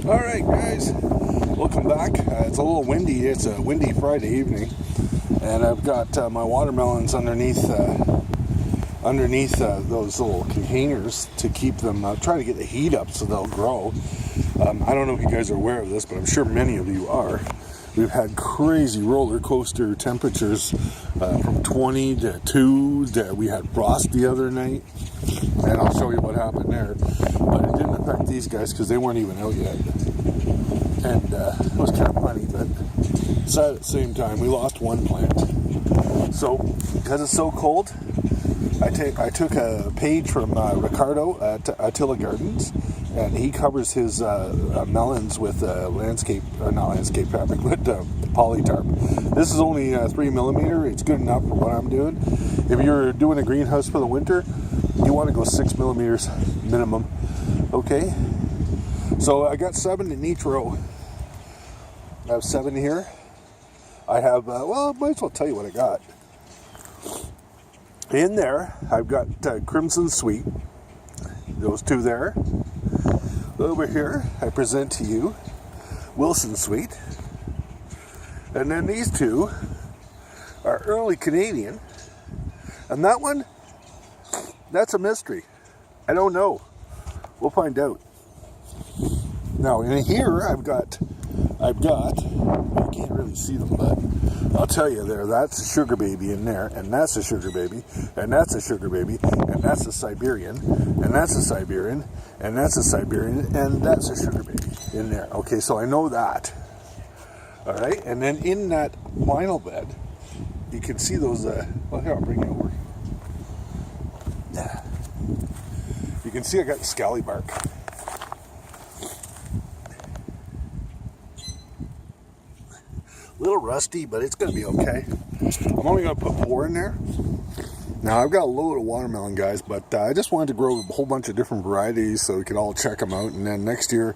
Alright guys, welcome back. It's a little windy. It's a windy Friday evening, and I've got my watermelons underneath those little containers to keep them, trying to get the heat up so they'll grow. I don't know if you guys are aware of this, but I'm sure many of you are. We've had crazy roller coaster temperatures from 20 to 2. We had frost the other night, and I'll show you what happened there. But it didn't affect these guys because they weren't even out yet. And it was kind of funny, but sad at the same time. We lost one plant. So, because it's so cold, I took a page from Ricardo at Attila Gardens, and he covers his melons with not landscape fabric, but polytarp. This is only 3 millimeter. It's good enough for what I'm doing. If you're doing a greenhouse for the winter, you want to go 6 millimeters minimum. Okay, so I got 7 in each row. I have 7 here. I have, well, I might as well tell you what I got. In there, I've got Crimson Sweet. Those 2 there. Over here, I present to you Wilson Sweet. And then these 2 are Early Canadian. And that one, that's a mystery. I don't know. We'll find out. Now in here I've got, you can't really see them, but I'll tell you there, that's a sugar baby in there, and that's a sugar baby, and that's a sugar baby, and that's a Siberian, and that's a Siberian, and that's a Siberian, and that's a sugar baby in there. Okay, so I know that. Alright, and then in that vinyl bed, you can see those, well here, I'll bring it over. Yeah. You can see I got the scally bark. A little rusty, but it's going to be okay. I'm only going to put 4 in there. Now, I've got a load of watermelon, guys, but I just wanted to grow a whole bunch of different varieties so we could all check them out. And then next year,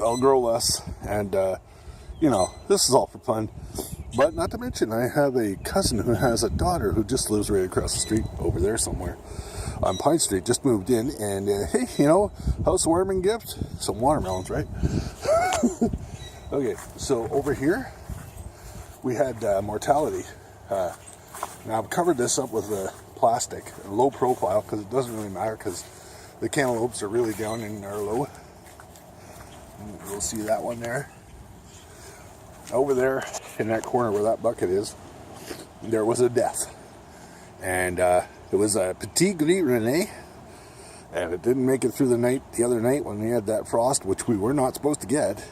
I'll grow less. And, you know, this is all for fun. But not to mention, I have a cousin who has a daughter who just lives right across the street over there somewhere. On Pine Street, just moved in, and hey, you know, housewarming gift? Some watermelons, right? Okay, so over here, we had mortality. Now I've covered this up with plastic, low profile, because it doesn't really matter, because the cantaloupes are really down in our low. You'll see that one there. Over there, in that corner where that bucket is, there was a death. And it was a Petit Gris Rene, and it didn't make it through the other night when we had that frost, which we were not supposed to get.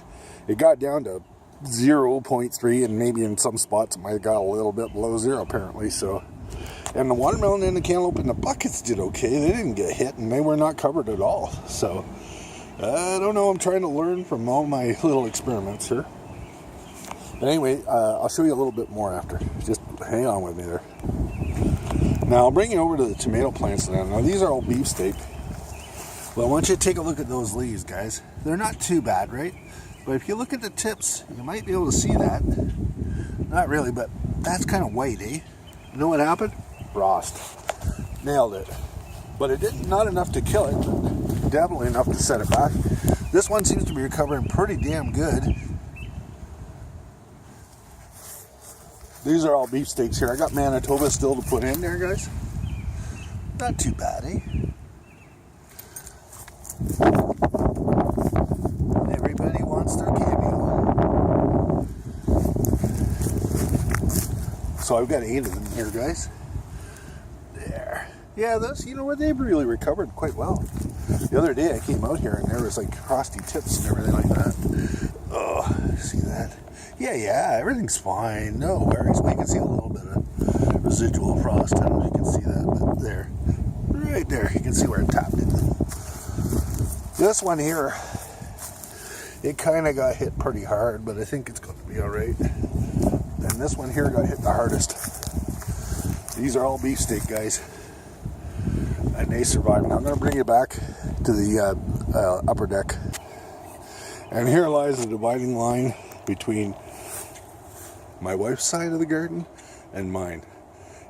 It got down to 0.3, and maybe in some spots it might have got a little bit below 0 apparently. So, and the watermelon and the cantaloupe and the buckets did okay. They didn't get hit, and they were not covered at all. So I don't know. I'm trying to learn from all my little experiments here. But anyway, I'll show you a little bit more after. Just hang on with me there. Now I'll bring you over to the tomato plants now. Now these are all beefsteak. Well, I want you to take a look at those leaves, guys. They're not too bad, right? But if you look at the tips, you might be able to see that. Not really, but that's kind of white, eh? You know what happened? Frost. Nailed it. But it didn't, not enough to kill it, but definitely enough to set it back. This one seems to be recovering pretty damn good. These are all beefsteaks here. I got Manitoba still to put in there, guys. Not too bad, eh? Everybody wants their cameo. So I've got 8 of them here, guys. There. Yeah, those, you know what, they've really recovered quite well. The other day I came out here and there was like frosty tips and everything like that. Oh, see that? Yeah, everything's fine. No worries. We can see a little bit of residual frost. I don't know if you can see that, but there. Right there. You can see where it tapped it. This one here, it kind of got hit pretty hard, but I think it's going to be alright. And this one here got hit the hardest. These are all beefsteak, guys. And they survived. Now I'm going to bring you back to the upper deck. And here lies the dividing line between my wife's side of the garden and mine.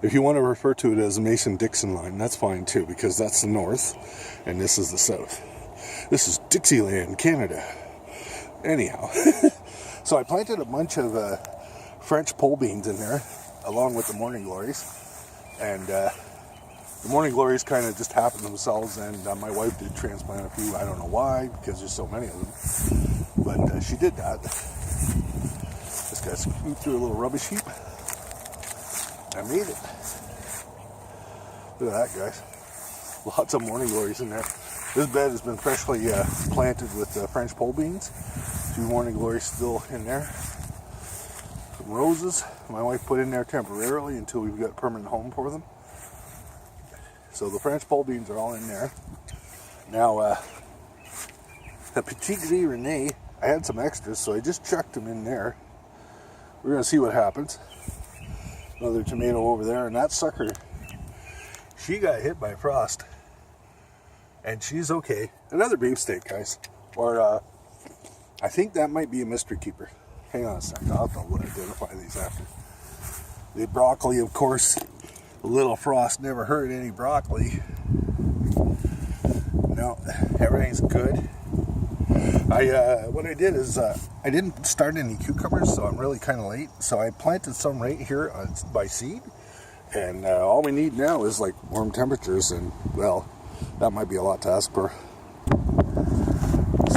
If you want to refer to it as the Mason-Dixon line, that's fine too, because that's the north and this is the south. This is Dixieland, Canada. Anyhow, so I planted a bunch of French pole beans in there, along with the morning glories, and the morning glories kind of just happened themselves, and my wife did transplant a few. I don't know why, because there's so many of them, but she did that. Just got scooped through a little rubbish heap. I made it. Look at that, guys. Lots of morning glories in there. This bed has been freshly planted with French pole beans. 2 morning glories still in there. Some roses my wife put in there temporarily until we've got a permanent home for them. So the French pole beans are all in there. Now, the Petit Gris Rene, I had some extras, so I just chucked them in there. We're going to see what happens. Another tomato over there, and that sucker, she got hit by frost. And she's okay. Another beefsteak, guys. Or, I think that might be a mystery keeper. Hang on a second, I'll have to identify these after. The broccoli, of course, a little frost never hurt any broccoli. No, everything's good. What I did is, I didn't start any cucumbers, so I'm really kind of late. So I planted some right here by seed. And all we need now is like warm temperatures, and well, that might be a lot to ask for.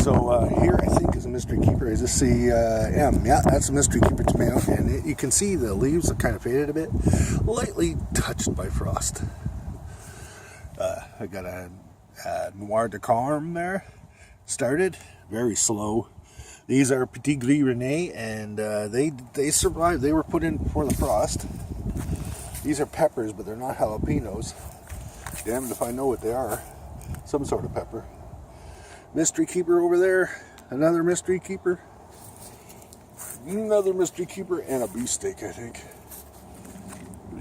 So here I think is a mystery keeper. I just see M. Yeah, that's a mystery keeper tomato, and you can see the leaves are kind of faded a bit, lightly touched by frost. I got a Noir de Carme there. Started very slow. These are Petit Gris Rene, and they survived. They were put in before the frost. These are peppers, but they're not jalapenos. Damned if I know what they are. Some sort of pepper. Mystery keeper over there. Another mystery keeper. Another mystery keeper, and a beefsteak, I think.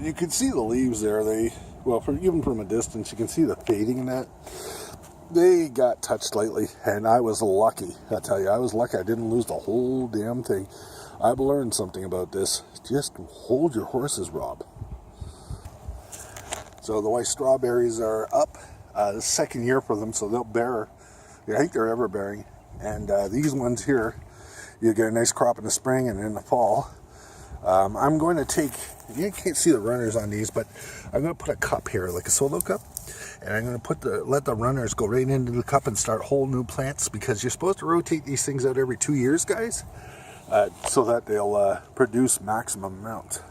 You can see the leaves there. Even from a distance, you can see the fading in that. They got touched lightly, and I was lucky. I tell you, I was lucky. I didn't lose the whole damn thing. I've learned something about this. Just hold your horses, Rob. So the white strawberries are up. The second year for them, so they'll bear. I think they're ever bearing. And these ones here, you get a nice crop in the spring and in the fall. I'm going to take, you can't see the runners on these, but I'm going to put a cup here, like a solo cup. And I'm going to let the runners go right into the cup and start whole new plants, because you're supposed to rotate these things out every 2 years, guys, so that they'll produce maximum amount.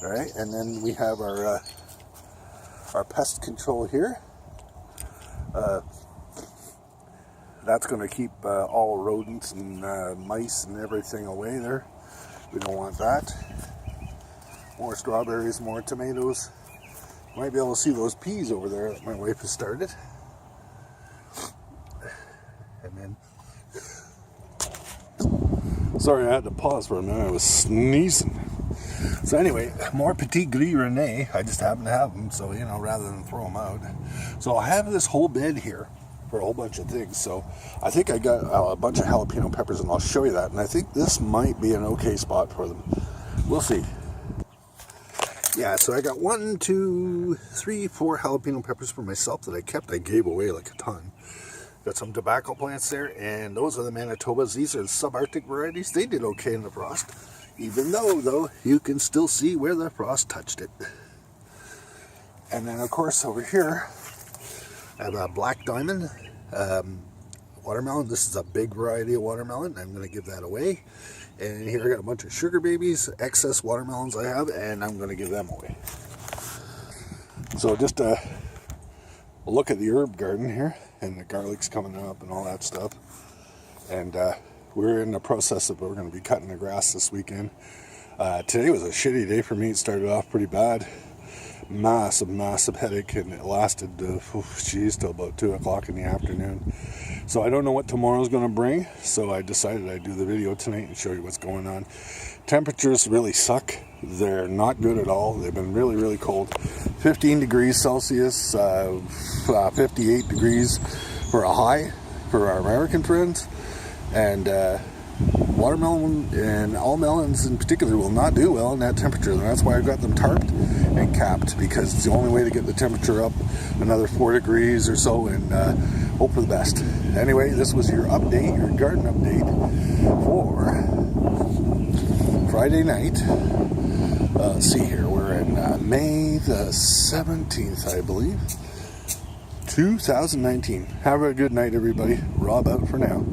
All right, and then we have our pest control here. That's going to keep all rodents and mice and everything away there. We don't want that. More strawberries, more tomatoes. Might be able to see those peas over there that my wife has started. And then, sorry, I had to pause for a minute. I was sneezing. So anyway, more Petit Gris Rene. I just happen to have them, so, rather than throw them out. So I have this whole bed here for a whole bunch of things. So I think I got a bunch of jalapeno peppers, and I'll show you that. And I think this might be an okay spot for them. We'll see. Yeah, so I got 1, 2, 3, 4 jalapeno peppers for myself that I kept. I gave away like a ton. Got some tobacco plants there, and those are the Manitobas. These are the subarctic varieties. They did okay in the frost, even though you can still see where the frost touched it. And then, of course, over here, I have a black diamond watermelon. This is a big variety of watermelon. I'm going to give that away. And here I got a bunch of sugar babies, excess watermelons I have, and I'm going to give them away. So just a look at the herb garden here, and the garlic's coming up and all that stuff. And we're in the process of, we're going to be cutting the grass this weekend. Today was a shitty day for me. It started off pretty bad. Massive headache, and it lasted till about 2 o'clock in the afternoon. So I don't know what tomorrow's going to bring, so I decided I'd do the video tonight and show you what's going on. Temperatures really suck. They're not good at all. They've been really cold. 15 degrees Celsius, 58 degrees for a high for our American friends, and watermelon and all melons in particular will not do well in that temperature. And that's why I've got them tarped and capped, because it's the only way to get the temperature up another 4 degrees or so, and hope for the best. Anyway, this was your update, your garden update for Friday night. Let's see here, we're in May the 17th, I believe, 2019. Have a good night, everybody. Rob out for now.